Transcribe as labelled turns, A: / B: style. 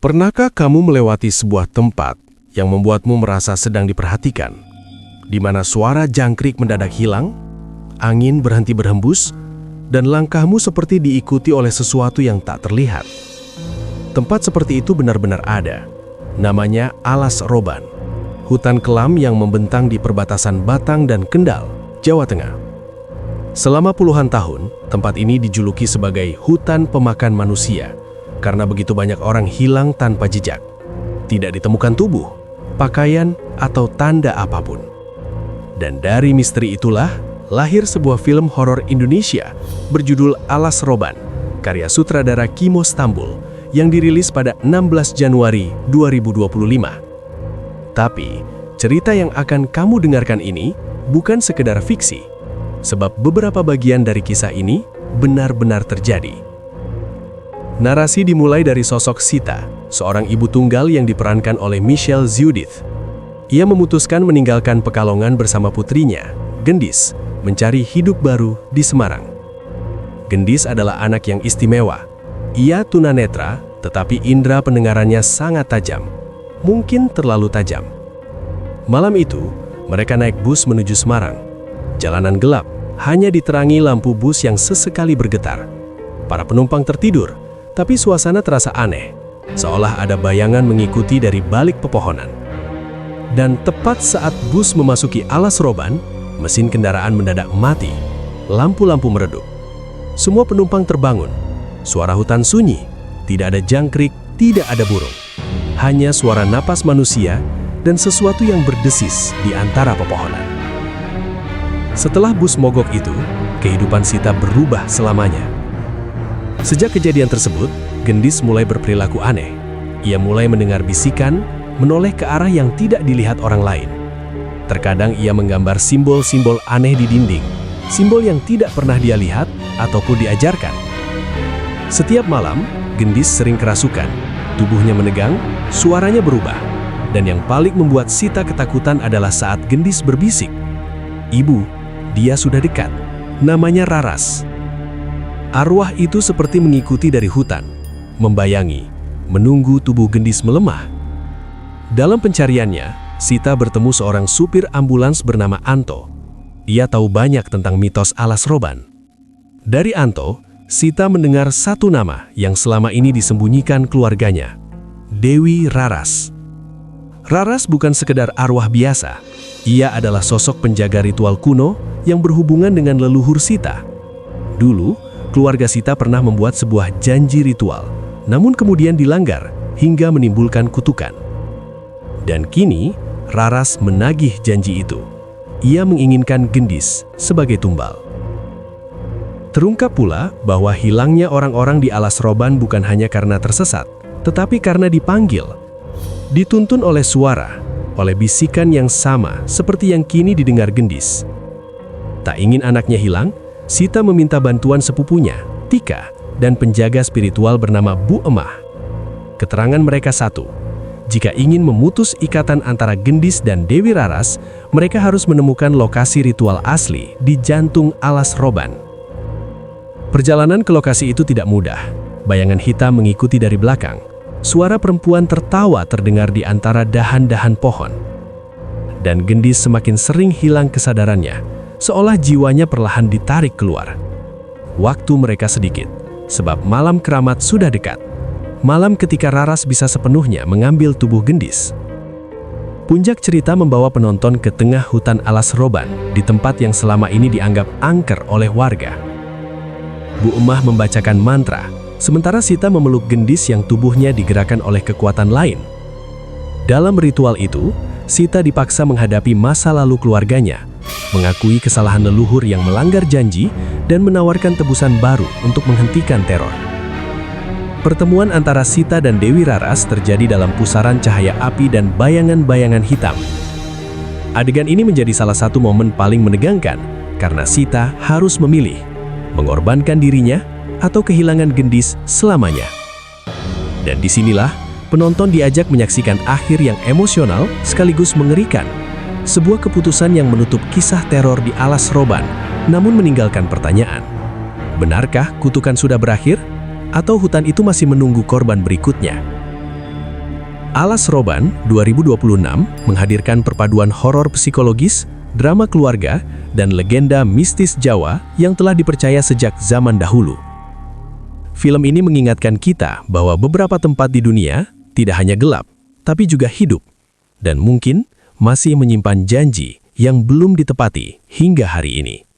A: Pernahkah kamu melewati sebuah tempat yang membuatmu merasa sedang diperhatikan, di mana suara jangkrik mendadak hilang, angin berhenti berhembus, dan langkahmu seperti diikuti oleh sesuatu yang tak terlihat? Tempat seperti itu benar-benar ada. Namanya Alas Roban, hutan kelam yang membentang di perbatasan Batang dan Kendal, Jawa Tengah. Selama puluhan tahun, tempat ini dijuluki sebagai hutan pemakan manusia, karena begitu banyak orang hilang tanpa jejak. Tidak ditemukan tubuh, pakaian, atau tanda apapun. Dan dari misteri itulah, lahir sebuah film horor Indonesia berjudul Alas Roban, karya sutradara Kimo Stambul, yang dirilis pada 16 Januari 2025. Tapi, cerita yang akan kamu dengarkan ini bukan sekedar fiksi, sebab beberapa bagian dari kisah ini benar-benar terjadi. Narasi dimulai dari sosok Sita, seorang ibu tunggal yang diperankan oleh Michelle Ziudith. Ia memutuskan meninggalkan Pekalongan bersama putrinya, Gendis, mencari hidup baru di Semarang. Gendis adalah anak yang istimewa. Ia tunanetra, tetapi indera pendengarannya sangat tajam. Mungkin terlalu tajam. Malam itu, mereka naik bus menuju Semarang. Jalanan gelap, hanya diterangi lampu bus yang sesekali bergetar. Para penumpang tertidur, tapi suasana terasa aneh, seolah ada bayangan mengikuti dari balik pepohonan. Dan tepat saat bus memasuki Alas Roban, mesin kendaraan mendadak mati, lampu-lampu meredup. Semua penumpang terbangun, suara hutan sunyi, tidak ada jangkrik, tidak ada burung. Hanya suara napas manusia dan sesuatu yang berdesis di antara pepohonan. Setelah bus mogok itu, kehidupan Sita berubah selamanya. Sejak kejadian tersebut, Gendis mulai berperilaku aneh. Ia mulai mendengar bisikan, menoleh ke arah yang tidak dilihat orang lain. Terkadang ia menggambar simbol-simbol aneh di dinding, simbol yang tidak pernah dia lihat ataupun diajarkan. Setiap malam, Gendis sering kerasukan, tubuhnya menegang, suaranya berubah. Dan yang paling membuat Sita ketakutan adalah saat Gendis berbisik, "Ibu, dia sudah dekat." Namanya Raras. Arwah itu seperti mengikuti dari hutan, membayangi, menunggu tubuh Gendis melemah. Dalam pencariannya, Sita bertemu seorang supir ambulans bernama Anto. Ia tahu banyak tentang mitos Alas Roban. Dari Anto, Sita mendengar satu nama yang selama ini disembunyikan keluarganya, Dewi Raras. Raras bukan sekedar arwah biasa. Ia adalah sosok penjaga ritual kuno yang berhubungan dengan leluhur Sita. Dulu, keluarga Sita pernah membuat sebuah janji ritual, namun kemudian dilanggar hingga menimbulkan kutukan. Dan kini, Raras menagih janji itu. Ia menginginkan Gendis sebagai tumbal. Terungkap pula bahwa hilangnya orang-orang di Alas Roban bukan hanya karena tersesat, tetapi karena dipanggil. Dituntun oleh suara, oleh bisikan yang sama seperti yang kini didengar Gendis. Tak ingin anaknya hilang, Sita meminta bantuan sepupunya, Tika, dan penjaga spiritual bernama Bu Emah. Keterangan mereka satu, jika ingin memutus ikatan antara Gendis dan Dewi Raras, mereka harus menemukan lokasi ritual asli di jantung Alas Roban. Perjalanan ke lokasi itu tidak mudah. Bayangan hitam mengikuti dari belakang. Suara perempuan tertawa terdengar di antara dahan-dahan pohon. Dan Gendis semakin sering hilang kesadarannya, seolah jiwanya perlahan ditarik keluar. Waktu mereka sedikit, sebab malam keramat sudah dekat. Malam ketika Raras bisa sepenuhnya mengambil tubuh Gendis. Puncak cerita membawa penonton ke tengah hutan Alas Roban, di tempat yang selama ini dianggap angker oleh warga. Bu Emah membacakan mantra, sementara Sita memeluk Gendis yang tubuhnya digerakkan oleh kekuatan lain. Dalam ritual itu, Sita dipaksa menghadapi masa lalu keluarganya, mengakui kesalahan leluhur yang melanggar janji, dan menawarkan tebusan baru untuk menghentikan teror. Pertemuan antara Sita dan Dewi Raras terjadi dalam pusaran cahaya api dan bayangan-bayangan hitam. Adegan ini menjadi salah satu momen paling menegangkan, karena Sita harus memilih, mengorbankan dirinya atau kehilangan Gendis selamanya. Dan disinilah, penonton diajak menyaksikan akhir yang emosional sekaligus mengerikan. Sebuah keputusan yang menutup kisah teror di Alas Roban, namun meninggalkan pertanyaan. Benarkah kutukan sudah berakhir? Atau hutan itu masih menunggu korban berikutnya? Alas Roban 2026 menghadirkan perpaduan horor psikologis, drama keluarga, dan legenda mistis Jawa yang telah dipercaya sejak zaman dahulu. Film ini mengingatkan kita bahwa beberapa tempat di dunia tidak hanya gelap, tapi juga hidup, dan mungkin masih menyimpan janji yang belum ditepati hingga hari ini.